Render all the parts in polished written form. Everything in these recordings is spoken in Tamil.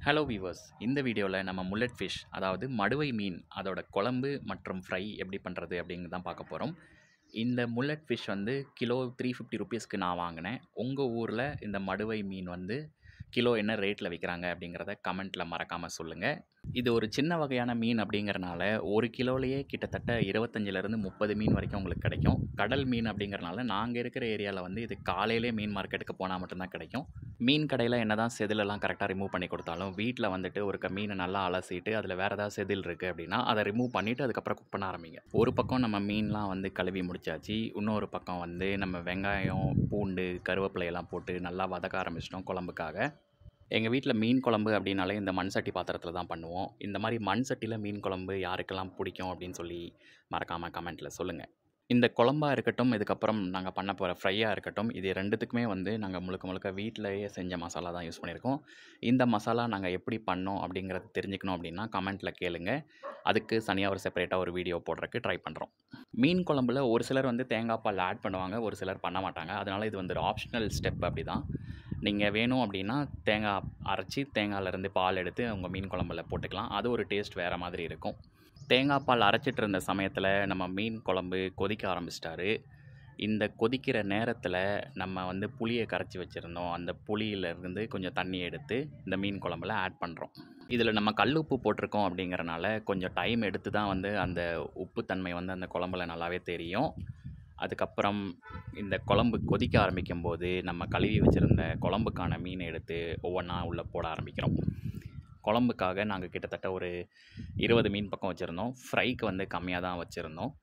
ஹலோ வீவர்ஸ், இந்த வீடியோவில் நம்ம முல்லட் ஃபிஷ் அதாவது மடுவை மீன் அதோட குழம்பு மற்றும் ஃப்ரை எப்படி பண்ணுறது அப்படிங்கிறது தான் பார்க்க போகிறோம். இந்த முல்லட் ஃபிஷ் வந்து கிலோ 350 ருபீஸ்க்கு நான் வாங்கினேன். உங்கள் ஊரில் இந்த மடுவை மீன் வந்து கிலோ என்ன ரேட்டில் விற்கிறாங்க அப்படிங்கிறத கமெண்ட்டில் மறக்காமல் சொல்லுங்கள். இது ஒரு சின்ன வகையான மீன் அப்படிங்கிறனால ஒரு கிலோலேயே கிட்டத்தட்ட 25லேருந்து 30 மீன் வரைக்கும் உங்களுக்கு கிடைக்கும். கடல் மீன் அப்படிங்கிறனால நாங்கள் இருக்கிற ஏரியாவில் வந்து இது காலையிலே மீன் மார்க்கெட்டுக்கு போனால் மட்டும்தான் கிடைக்கும். மீன் கடையில் என்ன தான் செதிலெல்லாம் கரெக்டாக ரிமூவ் பண்ணி கொடுத்தாலும் வீட்டில் வந்துட்டு ஒரு மீனை நல்லா அலசிட்டு அதில் வேறு ஏதாவது செதில் இருக்குது அப்படின்னா அதை ரிமூவ் பண்ணிவிட்டு அதுக்கப்புறம் குக் பண்ண ஆரம்பிங்க. ஒரு பக்கம் நம்ம மீன்லாம் வந்து கழுவி முடிச்சாச்சு, இன்னொரு பக்கம் வந்து நம்ம வெங்காயம், பூண்டு, கருவேப்பிலையெல்லாம் போட்டு நல்லா வதக்க ஆரம்பிச்சிட்டோம் குழம்புக்காக. எங்கள் வீட்டில் மீன் குழம்பு அப்படின்னாலே இந்த மண் சட்டி பாத்திரத்தில் தான் பண்ணுவோம். இந்த மாதிரி மண் சட்டியில் மீன் குழம்பு யாருக்கெல்லாம் பிடிக்கும் அப்படின்னு சொல்லி மறக்காமல் கமெண்ட்டில் சொல்லுங்கள். இந்த குழம்பா இருக்கட்டும், இதுக்கப்புறம் நாங்கள் பண்ண போகிற ஃப்ரையாக இருக்கட்டும், இது ரெண்டுத்துக்குமே வந்து நாங்கள் முழுக்க வீட்டிலேயே செஞ்ச மசாலா தான் யூஸ் பண்ணியிருக்கோம். இந்த மசாலா நாங்கள் எப்படி பண்ணோம் அப்படிங்கிறது தெரிஞ்சுக்கணும் அப்படின்னா கமெண்ட்டில் கேளுங்க. அதுக்கு தனியாக ஒரு செப்பரேட்டாக ஒரு வீடியோ போடுறதுக்கு ட்ரை பண்ணுறோம். மீன் குழம்புல ஒரு சிலர் வந்து தேங்காய் பால் ஆட் பண்ணுவாங்க, ஒரு சிலர் பண்ண மாட்டாங்க. அதனால் இது வந்து ஒரு ஆப்ஷனல் ஸ்டெப். அப்படி தான் நீங்கள் வேணும் அப்படின்னா தேங்காய் அரைச்சி தேங்காயிலேருந்து பால் எடுத்து உங்கள் மீன் குழம்புல போட்டுக்கலாம். அது ஒரு டேஸ்ட் வேறு மாதிரி இருக்கும். தேங்காய் பால் அரைச்சிட்டு இருந்த சமயத்தில் நம்ம மீன் குழம்பு கொதிக்க ஆரம்பிச்சிட்டாரு. இந்த கொதிக்கிற நேரத்தில் நம்ம வந்து புளியை கரைச்சி வச்சுருந்தோம். அந்த புளியிலேருந்து கொஞ்சம் தண்ணி எடுத்து இந்த மீன் குழம்புல ஆட் பண்ணுறோம். இதில் நம்ம கல் உப்பு போட்டிருக்கோம் அப்படிங்கிறனால கொஞ்சம் டைம் எடுத்து தான் வந்து அந்த உப்புத்தன்மை வந்து அந்த குழம்புல நல்லாவே தெரியும். அதுக்கப்புறம் இந்த குழம்பு கொதிக்க ஆரம்பிக்கும் போது நம்ம கழுவி வச்சுருந்த குழம்புக்கான மீனை எடுத்து ஒவ்வொன்றா உள்ளே போட ஆரம்பிக்கிறோம். குழம்புக்காக நாங்கள் கிட்டத்தட்ட ஒரு 20 மீன் பக்கம் வச்சுருந்தோம். ஃப்ரைக்கு வந்து கம்மியாக தான் வச்சுருந்தோம்.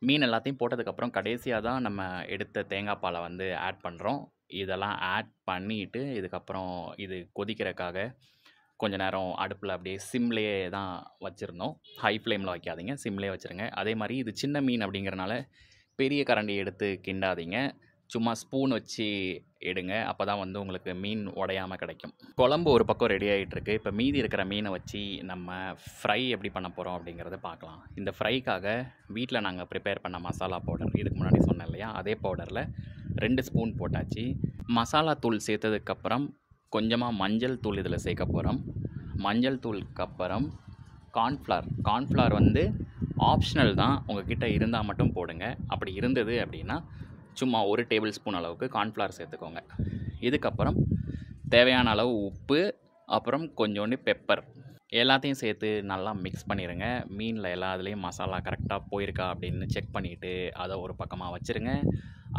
மீன் எல்லாத்தையும் போட்டதுக்கப்புறம் கடைசியாக தான் நம்ம எடுத்த தேங்காய் பாலை வந்து ஆட் பண்ணுறோம். இதெல்லாம் ஆட் பண்ணிவிட்டு இதுக்கப்புறம் இது கொதிக்கிறதுக்காக கொஞ்ச நேரம் அடுப்பில் அப்படியே சிம்லேயே தான் வச்சுருந்தோம். ஹை ஃப்ளேமில் வைக்காதீங்க, சிம்லேயே வச்சுருங்க. அதே மாதிரி இது சின்ன மீன் அப்படிங்கிறனால பெரிய கரண்டி எடுத்து கிண்டாதீங்க, சும்மா ஸ்பூன் வச்சு எடுங்க. அப்போ தான் வந்து உங்களுக்கு மீன் உடையாமல் கிடைக்கும். குழம்பு ஒரு பக்கம் ரெடி ஆகிட்டுருக்கு. இப்போ மீதி இருக்கிற மீனை வச்சு நம்ம ஃப்ரை எப்படி பண்ண போகிறோம் அப்படிங்கிறத பார்க்கலாம். இந்த ஃப்ரைக்காக வீட்டில் நாங்கள் ப்ரிப்பேர் பண்ண மசாலா பவுடர், இதுக்கு முன்னாடி சொன்னேன் இல்லையா, அதே பவுடரில் 2 ஸ்பூன் போட்டாச்சு. மசாலா தூள் சேர்த்ததுக்கப்புறம் கொஞ்சமாக மஞ்சள் தூள் இதில் சேர்க்க போகிறோம். மஞ்சள் தூளுக்கு அப்புறம் கார்ன்ஃப்ளவர் வந்து ஆப்ஷனல் தான், உங்ககிட்ட இருந்தால் மட்டும் போடுங்க. அப்படி இருந்தது அப்படின்னா சும்மா 1 டேபிள் ஸ்பூன் அளவுக்கு கார்ன்ஃப்ளவர் சேர்த்துக்கோங்க. இதுக்கப்புறம் தேவையான அளவு உப்பு, அப்புறம் கொஞ்சோண்டு பெப்பர் எல்லாத்தையும் சேர்த்து நல்லா மிக்ஸ் பண்ணிடுங்க. மீனில் எல்லா இதுலேயும் மசாலா கரெக்டாக போயிருக்கா அப்படின்னு செக் பண்ணிவிட்டு அதை ஒரு பக்கமாக வச்சுருங்க.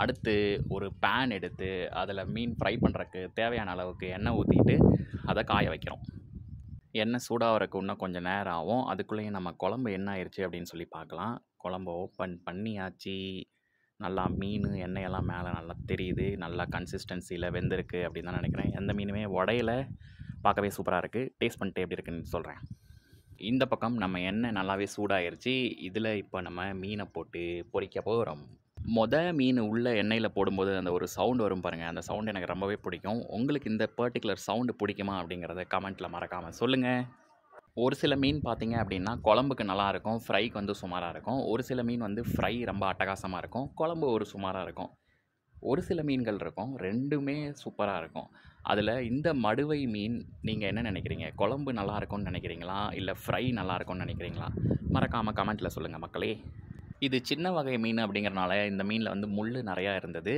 அடுத்து ஒரு பேன் எடுத்து அதில் மீன் ஃப்ரை பண்ணுறதுக்கு தேவையான அளவுக்கு எண்ணெய் ஊற்றிட்டு அதை காய வைக்கிறோம். எண்ணெய் சூடாகிறதுக்கு இன்னும் கொஞ்சம் நேரம் ஆகும். அதுக்குள்ளேயும் நம்ம குழம்பு என்ன ஆயிடுச்சு அப்படின்னு சொல்லி பார்க்கலாம். குழம்பு ஓப்பன் பண்ணியாச்சு. நல்லா மீன் எண்ணெயெல்லாம் மேலே நல்லா தெரியுது. நல்லா கன்சிஸ்டன்சியில் வெந்திருக்கு அப்படின்னு தான் நினைக்கிறேன். எந்த மீனுமே உடையில, பார்க்கவே சூப்பராக இருக்குது. டேஸ்ட் பண்ணிட்டு எப்படி இருக்குன்னு சொல்கிறேன். இந்த பக்கம் நம்ம எண்ணெய் நல்லாவே சூடாயிருச்சு. இதில் இப்போ நம்ம மீனை போட்டு பொரிக்க போகிறோம். மீன் உள்ள எண்ணெயில் போடும்போது அந்த ஒரு சவுண்டு வரும் பாருங்கள், அந்த சவுண்டு எனக்கு ரொம்பவே பிடிக்கும். உங்களுக்கு இந்த பர்டிகுலர் சவுண்டு பிடிக்குமா அப்படிங்கிறத கமெண்ட்டில் மறக்காமல் சொல்லுங்கள். ஒரு சில மீன் பார்த்தீங்க அப்படின்னா குழம்புக்கு நல்லாயிருக்கும், ஃப்ரைக்கு வந்து சுமாராக இருக்கும். ஒரு சில மீன் வந்து ஃப்ரை ரொம்ப அட்டகாசமாக இருக்கும், குழம்பு ஒரு சுமாராக இருக்கும். ஒரு சில மீன்கள் இருக்கும், ரெண்டுமே சூப்பராக இருக்கும். அதில் இந்த மடுவை மீன் நீங்கள் என்ன நினைக்கிறீங்க? குழம்பு நல்லா இருக்கும்னு நினைக்கிறீங்களா, இல்லை ஃப்ரை நல்லா இருக்கும்னு நினைக்கிறீங்களா? மறக்காமல் கமெண்ட்டில் சொல்லுங்கள் மக்களே. இது சின்ன வகை மீன் அப்படிங்கிறனால இந்த மீனில் வந்து முள் நிறையா இருந்தது.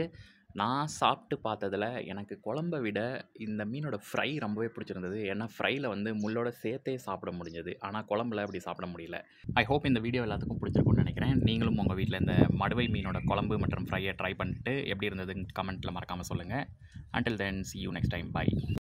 நான் சாப்பிட்டு பார்த்ததுல எனக்கு குழம்ப விட இந்த மீனோட ஃப்ரை ரொம்பவே பிடிச்சிருந்தது. ஏன்னா ஃப்ரைல வந்து முள்ளோட சேர்த்தே சாப்பிட முடிஞ்சது. ஆனா குழம்புல அப்படி சாப்பிட முடியல. ஐ ஹோப் இந்த வீடியோ எல்லாத்துக்கும் பிடிச்சிருக்கும்னு நினைக்கிறேன். நீங்களும் உங்க வீட்ல இந்த மடுவை மீனோட குழம்பு மற்றும் ஃப்ரைய ட்ரை பண்ணிட்டு எப்படி இருந்ததுன்னு கமெண்ட்ல மறக்காம சொல்லுங்க. Until then, see you next time. Bye.